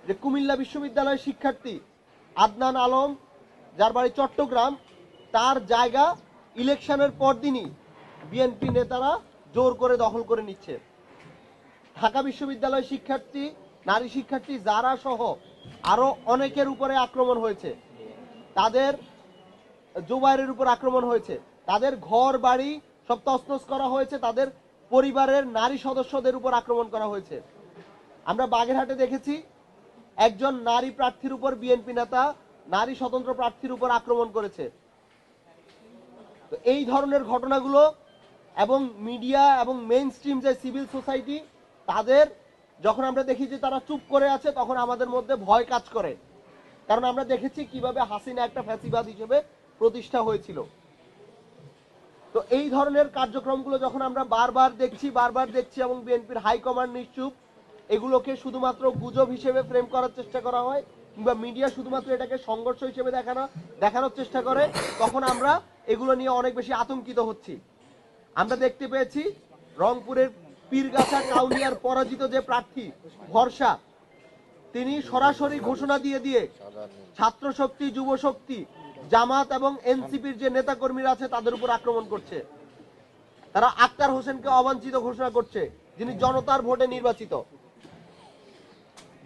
যে কুমিল্লা বিশ্ববিদ্যালয়ের শিক্ষার্থী আদনান আলম, যার বাড়ি চট্টগ্রাম, তার জায়গা ইলেকশনের পরদিনই বিএনপি নেতারা জোর করে দখল করে নিচ্ছে। ঢাকা বিশ্ববিদ্যালয় শিক্ষার্থী, নারী শিক্ষার্থী যারা সহ আরো অনেকের উপরে আক্রমণ হয়েছে, তাদের জুবাইরের উপর আক্রমণ হয়েছে, তাদের ঘর বাড়ি সব তছনছ করা হয়েছে, তাদের পরিবারের নারী সদস্যদের উপর আক্রমণ করা হয়েছে। আমরা বাগেরহাটে দেখেছি একজন নারী প্রার্থীর উপর বিএনপি নেতা নারী স্বতন্ত্র প্রার্থীর উপর আক্রমণ করেছে। তো এই ধরনের ঘটনাগুলো এবং মিডিয়া এবং মেইন স্ট্রিম যে সিভিল সোসাইটি, তাদের যখন আমরা দেখি যে তারা চুপ করে আছে, তখন আমাদের মধ্যে ভয় কাজ করে। কারণ আমরা দেখেছি কিভাবে হাসিনা একটা ফ্যাসিবাদ হিসেবে প্রতিষ্ঠা হয়েছিল। তো এই ধরনের কার্যক্রমগুলো যখন আমরা বারবার দেখছি এবং বিএনপির হাইকমান্ড নিশ্চুপ, এগুলোকে শুধুমাত্র গুজব হিসেবে ফ্রেম করার চেষ্টা করা হয়, কিংবা মিডিয়া শুধুমাত্র এটাকে সংঘর্ষ হিসেবে দেখানোর চেষ্টা করে, তখন আমরা এগুলো নিয়ে অনেক বেশি আতঙ্কিত হচ্ছি। আমরা দেখতে পেয়েছি রংপুরের পীরগাছা কাউনিয়ার পরাজিত যে প্রার্থী ভরসা, তিনি সরাসরি ঘোষণা দিয়ে ছাত্র শক্তি, যুব শক্তি, জামাত এবং এনসিপির যে নেতা কর্মীরা আছে তাদের উপর আক্রমণ করছে। তারা আক্তার হোসেনকে অবাঞ্ছিত ঘোষণা করছে, যিনি জনতার ভোটে নির্বাচিত।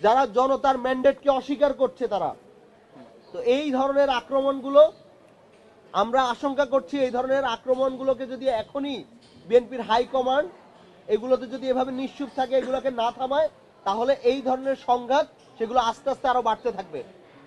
যারা জনতার ম্যান্ডেটকে অস্বীকার করছে তারা। তো এই ধরনের আক্রমণগুলো আমরা আশঙ্কা করছি, এই ধরনের আক্রমণগুলোকে যদি এখনই বিএনপির হাইকমান্ড এগুলোতে যদি এভাবে নিশ্চুপ থাকে, এগুলোকে না থামায়, তাহলে এই ধরনের সংঘাত সেগুলো আস্তে আস্তে আরো বাড়তে থাকবে।